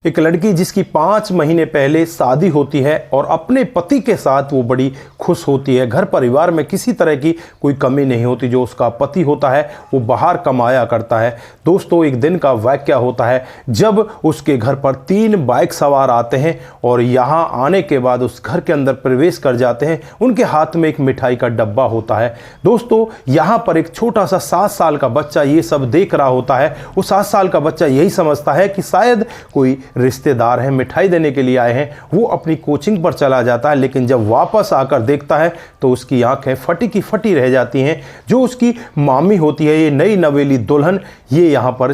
एक लड़की जिसकी 5 महीने पहले शादी होती है और अपने पति के साथ वो बड़ी खुश होती है। घर परिवार में किसी तरह की कोई कमी नहीं होती। जो उसका पति होता है वो बाहर कमाया करता है। दोस्तों, एक दिन का वाकया होता है जब उसके घर पर 3 बाइक सवार आते हैं और यहाँ आने के बाद उस घर के अंदर प्रवेश कर जाते हैं। उनके हाथ में एक मिठाई का डब्बा होता है। दोस्तों, यहाँ पर एक छोटा सा 7 साल का बच्चा ये सब देख रहा होता है। वो 7 साल का बच्चा यही समझता है कि शायद कोई रिश्तेदार हैं, मिठाई देने के लिए आए हैं। वो अपनी कोचिंग पर चला जाता है, लेकिन जब वापस आकर देखता है तो उसकी आंखें फटी की फटी रह जाती हैं। जो उसकी मामी होती है, ये नई नवेली दुल्हन, ये यहाँ पर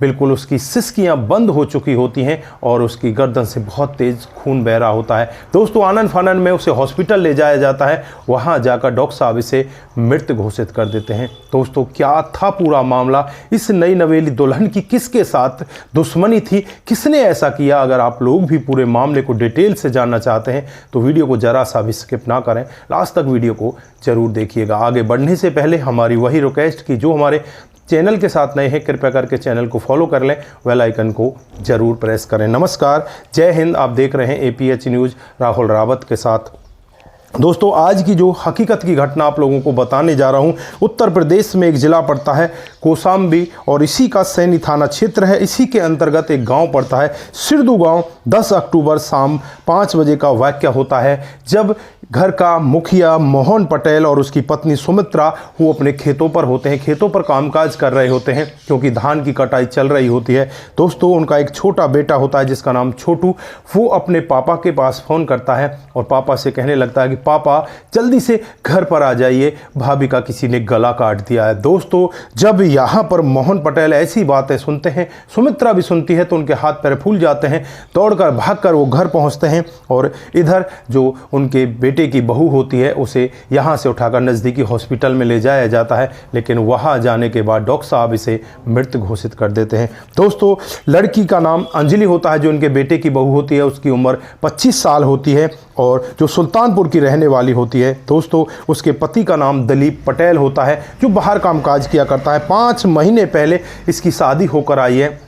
बिल्कुल उसकी सिसकियां बंद हो चुकी होती हैं और उसकी गर्दन से बहुत तेज खून बह रहा होता है। दोस्तों, आनन फानन में उसे हॉस्पिटल ले जाया जाता है। वहां जाकर डॉक्टर साहब इसे मृत घोषित कर देते हैं। दोस्तों, क्या था पूरा मामला? इस नई नवेली दुल्हन की किसके साथ दुश्मनी थी? किसने ऐसा किया? अगर आप लोग भी पूरे मामले को डिटेल से जानना चाहते हैं तो वीडियो को जरा सा भी स्किप ना करें, लास्ट तक वीडियो को जरूर देखिएगा। आगे बढ़ने से पहले हमारी वही रिक्वेस्ट कि जो हमारे चैनल के साथ नए हैं, कृपया करके चैनल को फॉलो कर लें, बेल आइकन को जरूर प्रेस करें। नमस्कार, जय हिंद। आप देख रहे हैं APH न्यूज़ राहुल रावत के साथ। दोस्तों, आज की जो हकीकत की घटना आप लोगों को बताने जा रहा हूं, उत्तर प्रदेश में एक ज़िला पड़ता है कौशाम्बी और इसी का सैनी थाना क्षेत्र है। इसी के अंतर्गत एक गांव पड़ता है सिरदू गांव। 10 अक्टूबर शाम 5 बजे का वाकया होता है जब घर का मुखिया मोहन पटेल और उसकी पत्नी सुमित्रा वो अपने खेतों पर होते हैं। खेतों पर कामकाज कर रहे होते हैं क्योंकि धान की कटाई चल रही होती है। दोस्तों, उनका एक छोटा बेटा होता है जिसका नाम छोटू। वो अपने पापा के पास फ़ोन करता है और पापा से कहने लगता है कि पापा जल्दी से घर पर आ जाइए, भाभी का किसी ने गला काट दिया है। दोस्तों, जब यहाँ पर मोहन पटेल ऐसी बातें सुनते हैं, सुमित्रा भी सुनती है, तो उनके हाथ पैर फूल जाते हैं। दौड़कर भागकर वो घर पहुँचते हैं और इधर जो उनके बेटे की बहू होती है उसे यहाँ से उठाकर नज़दीकी हॉस्पिटल में ले जाया जाता है, लेकिन वहाँ जाने के बाद डॉक्टर साहब इसे मृत घोषित कर देते हैं। दोस्तों, लड़की का नाम अंजलि होता है। जो उनके बेटे की बहू होती है उसकी उम्र 25 साल होती है और जो सुल्तानपुर की रहने वाली होती है। दोस्तों, उसके पति का नाम दिलीप पटेल होता है जो बाहर कामकाज किया करता है। 5 महीने पहले इसकी शादी होकर आई है।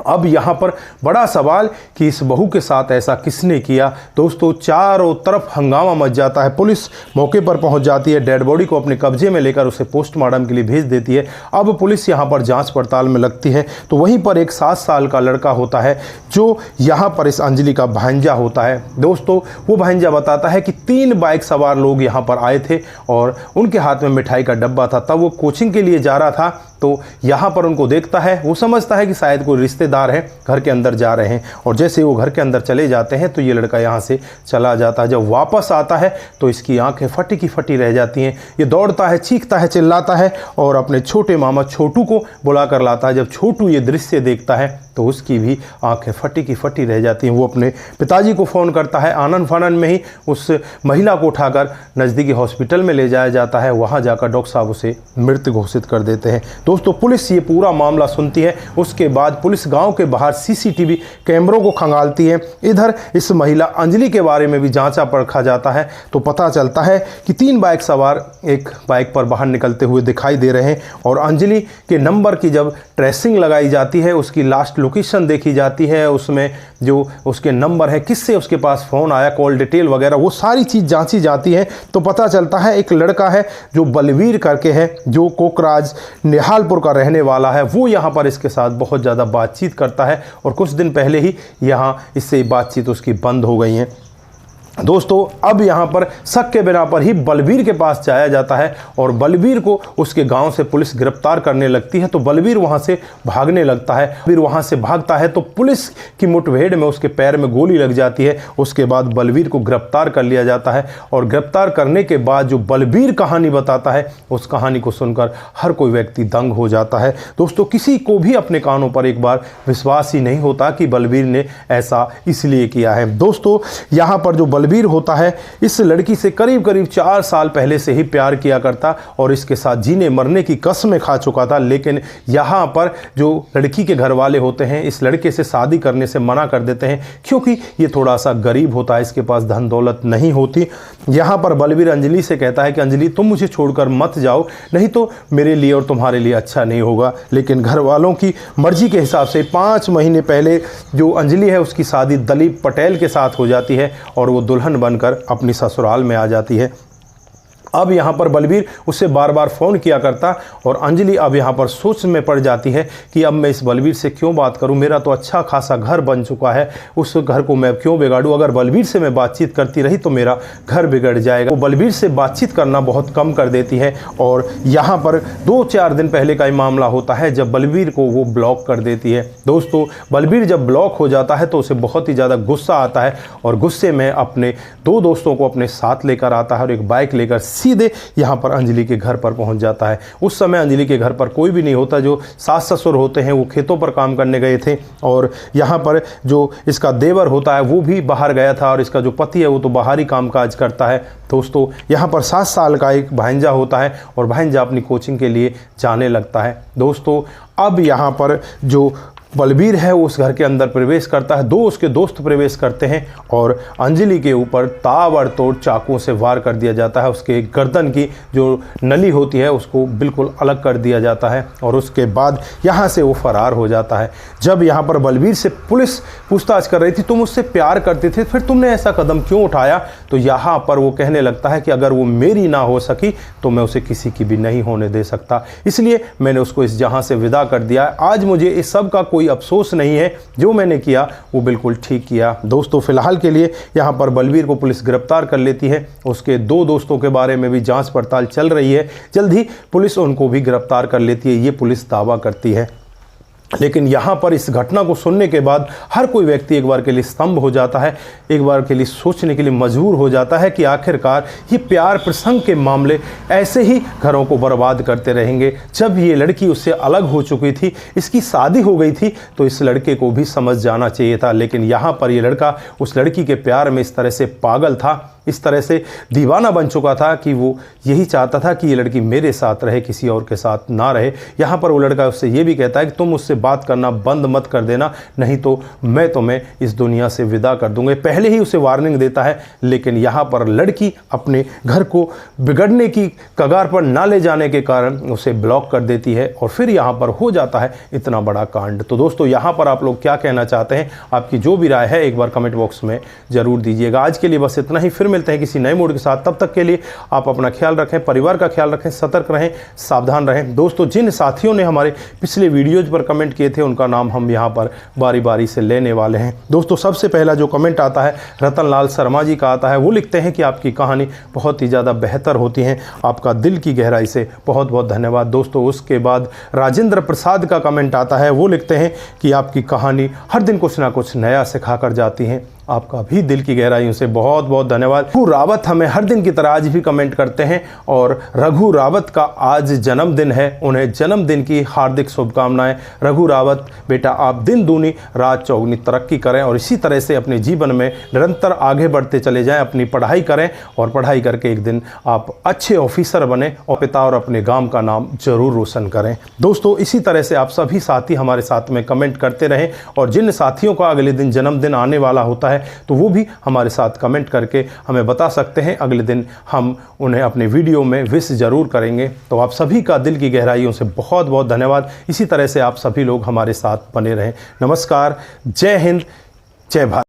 अब यहाँ पर बड़ा सवाल कि इस बहू के साथ ऐसा किसने किया। दोस्तों, चारों तरफ हंगामा मच जाता है। पुलिस मौके पर पहुँच जाती है, डेड बॉडी को अपने कब्जे में लेकर उसे पोस्टमार्टम के लिए भेज देती है। अब पुलिस यहाँ पर जांच पड़ताल में लगती है तो वहीं पर एक 7 साल का लड़का होता है जो यहाँ पर इस अंजलि का भांजा होता है। दोस्तों, वो भांजा बताता है कि 3 बाइक सवार लोग यहाँ पर आए थे और उनके हाथ में मिठाई का डब्बा था। तब वो कोचिंग के लिए जा रहा था तो यहाँ पर उनको देखता है। वो समझता है कि शायद कोई रिश्तेदार है, घर के अंदर जा रहे हैं और जैसे वो घर के अंदर चले जाते हैं तो ये लड़का यहाँ से चला जाता है। जब वापस आता है तो इसकी आंखें फटी की फटी रह जाती हैं। ये दौड़ता है, चीखता है, चिल्लाता है और अपने छोटे मामा छोटू को बुला कर लाता है। जब छोटू ये दृश्य देखता है तो उसकी भी आंखें फटी की फटी रह जाती हैं। वो अपने पिताजी को फ़ोन करता है। आनन फानन में ही उस महिला को उठाकर नज़दीकी हॉस्पिटल में ले जाया जाता है। वहाँ जाकर डॉक्टर साहब उसे मृत घोषित कर देते हैं। दोस्तों, पुलिस ये पूरा मामला सुनती है। उसके बाद पुलिस गांव के बाहर CCTV कैमरों को खंगालती है। इधर इस महिला अंजलि के बारे में भी जांचा परखा जाता है तो पता चलता है कि 3 बाइक सवार एक बाइक पर बाहर निकलते हुए दिखाई दे रहे हैं और अंजलि के नंबर की जब ट्रेसिंग लगाई जाती है, उसकी लास्ट लोकेशन देखी जाती है, उसमें जो उसके नंबर है, किससे उसके पास फ़ोन आया, कॉल डिटेल वगैरह, वो सारी चीज़ जांची जाती है तो पता चलता है एक लड़का है जो बलवीर करके है, जो कोकराज निहालपुर का रहने वाला है। वो यहाँ पर इसके साथ बहुत ज़्यादा बातचीत करता है और कुछ दिन पहले ही यहाँ इससे बातचीत उसकी बंद हो गई है। दोस्तों, अब यहाँ पर शक के बिना पर ही बलवीर के पास जाया जाता है और बलवीर को उसके गांव से पुलिस गिरफ्तार करने लगती है तो बलवीर वहाँ से भागने लगता है। फिर वहाँ से भागता है तो पुलिस की मुठभेड़ में उसके पैर में गोली लग जाती है। उसके बाद बलवीर को गिरफ्तार कर लिया जाता है और गिरफ्तार करने के बाद जो बलवीर कहानी बताता है, उस कहानी को सुनकर हर कोई व्यक्ति दंग हो जाता है। दोस्तों, किसी को भी अपने कानों पर एक बार विश्वास ही नहीं होता कि बलवीर ने ऐसा इसलिए किया है। दोस्तों, यहाँ पर जो बलबीर होता है इस लड़की से करीब करीब 4 साल पहले से ही प्यार किया करता और इसके साथ जीने मरने की कस्में खा चुका था। लेकिन यहाँ पर जो लड़की के घर वाले होते हैं इस लड़के से शादी करने से मना कर देते हैं, क्योंकि ये थोड़ा सा गरीब होता है, इसके पास धन दौलत नहीं होती। यहाँ पर बलबीर अंजलि से कहता है कि अंजलि तुम मुझे छोड़कर मत जाओ, नहीं तो मेरे लिए और तुम्हारे लिए अच्छा नहीं होगा। लेकिन घर वालों की मर्जी के हिसाब से 5 महीने पहले जो अंजलि है उसकी शादी दिलीप पटेल के साथ हो जाती है और वो दुल्हन बनकर अपनी ससुराल में आ जाती है। अब यहाँ पर बलबीर उससे बार बार फ़ोन किया करता और अंजलि अब यहाँ पर सोच में पड़ जाती है कि अब मैं इस बलबीर से क्यों बात करूँ, मेरा तो अच्छा खासा घर बन चुका है, उस घर को मैं क्यों बिगाड़ूँ, अगर बलबीर से मैं बातचीत करती रही तो मेरा घर बिगड़ जाएगा। वो बलबीर से बातचीत करना बहुत कम कर देती है और यहाँ पर 2-4 दिन पहले का ही मामला होता है जब बलबीर को वो ब्लॉक कर देती है। दोस्तों बलबीर जब ब्लॉक हो जाता है तो उसे बहुत ही ज़्यादा गुस्सा आता है और गुस्से में अपने 2 दोस्तों को अपने साथ लेकर आता है और एक बाइक लेकर सीधे यहाँ पर अंजलि के घर पर पहुँच जाता है। उस समय अंजलि के घर पर कोई भी नहीं होता, जो सास ससुर होते हैं वो खेतों पर काम करने गए थे और यहाँ पर जो इसका देवर होता है वो भी बाहर गया था और इसका जो पति है वो तो बाहर ही काम काज करता है। दोस्तों यहाँ पर 7 साल का एक भांजा होता है और भांजा अपनी कोचिंग के लिए जाने लगता है। दोस्तों अब यहाँ पर जो बलबीर है उस घर के अंदर प्रवेश करता है, 2 उसके दोस्त प्रवेश करते हैं और अंजलि के ऊपर ताबड़तोड़ चाकुओं से वार कर दिया जाता है। उसके गर्दन की जो नली होती है उसको बिल्कुल अलग कर दिया जाता है और उसके बाद यहाँ से वो फरार हो जाता है। जब यहाँ पर बलबीर से पुलिस पूछताछ कर रही थी तुम उससे प्यार करते थे, फिर तुमने ऐसा कदम क्यों उठाया, तो यहाँ पर वो कहने लगता है कि अगर वो मेरी ना हो सकी तो मैं उसे किसी की भी नहीं होने दे सकता, इसलिए मैंने उसको इस जहाँ से विदा कर दिया। आज मुझे इस सब का कोई अफसोस नहीं है, जो मैंने किया वो बिल्कुल ठीक किया। दोस्तों फिलहाल के लिए यहाँ पर बलबीर को पुलिस गिरफ्तार कर लेती है। उसके 2 दोस्तों के बारे में भी जांच पड़ताल चल रही है, जल्द ही पुलिस उनको भी गिरफ्तार कर लेती है, ये पुलिस दावा करती है। लेकिन यहाँ पर इस घटना को सुनने के बाद हर कोई व्यक्ति एक बार के लिए स्तंभ हो जाता है, एक बार के लिए सोचने के लिए मजबूर हो जाता है कि आखिरकार ये प्यार प्रसंग के मामले ऐसे ही घरों को बर्बाद करते रहेंगे। जब ये लड़की उससे अलग हो चुकी थी, इसकी शादी हो गई थी, तो इस लड़के को भी समझ जाना चाहिए था। लेकिन यहाँ पर ये लड़का उस लड़की के प्यार में इस तरह से पागल था, इस तरह से दीवाना बन चुका था कि वो यही चाहता था कि ये लड़की मेरे साथ रहे, किसी और के साथ ना रहे। यहाँ पर वो लड़का उससे ये भी कहता है कि तुम मुझसे बात करना बंद मत कर देना, नहीं तो मैं तुम्हें इस दुनिया से विदा कर दूंगा। पहले ही उसे वार्निंग देता है, लेकिन यहाँ पर लड़की अपने घर को बिगड़ने की कगार पर ना ले जाने के कारण उसे ब्लॉक कर देती है और फिर यहाँ पर हो जाता है इतना बड़ा कांड। तो दोस्तों यहाँ पर आप लोग क्या कहना चाहते हैं, आपकी जो भी राय है एक बार कमेंट बॉक्स में ज़रूर दीजिएगा। आज के लिए बस इतना ही, फिर मिलते हैं किसी नए मूड के साथ। तब तक के लिए आप अपना ख्याल रखें, परिवार का ख्याल रखें, सतर्क रहें, सावधान रहें। दोस्तों जिन साथियों ने हमारे पिछले वीडियोज पर कमेंट किए थे उनका नाम हम यहाँ पर बारी बारी से लेने वाले हैं। दोस्तों सबसे पहला जो कमेंट आता है रतनलाल शर्मा जी का आता है। वो लिखते हैं कि आपकी कहानी बहुत ही ज़्यादा बेहतर होती है, आपका दिल की गहराई से बहुत बहुत धन्यवाद। दोस्तों उसके बाद राजेंद्र प्रसाद का कमेंट आता है। वो लिखते हैं कि आपकी कहानी हर दिन कुछ ना कुछ नया सिखा कर जाती है, आपका भी दिल की गहराइयों से बहुत बहुत धन्यवाद। रघु रावत हमें हर दिन की तरह आज भी कमेंट करते हैं और रघु रावत का आज जन्मदिन है, उन्हें जन्मदिन की हार्दिक शुभकामनाएं। रघु रावत बेटा आप दिन दूनी रात चौगुनी तरक्की करें और इसी तरह से अपने जीवन में निरंतर आगे बढ़ते चले जाएं, अपनी पढ़ाई करें और पढ़ाई करके एक दिन आप अच्छे ऑफिसर बने और पिता और अपने गांव का नाम जरूर रोशन करें। दोस्तों इसी तरह से आप सभी साथी हमारे साथ में कमेंट करते रहें और जिन साथियों का अगले दिन जन्मदिन आने वाला होता है तो वो भी हमारे साथ कमेंट करके हमें बता सकते हैं, अगले दिन हम उन्हें अपने वीडियो में विश जरूर करेंगे। तो आप सभी का दिल की गहराइयों से बहुत बहुत धन्यवाद। इसी तरह से आप सभी लोग हमारे साथ बने रहें। नमस्कार, जय हिंद, जय भारत।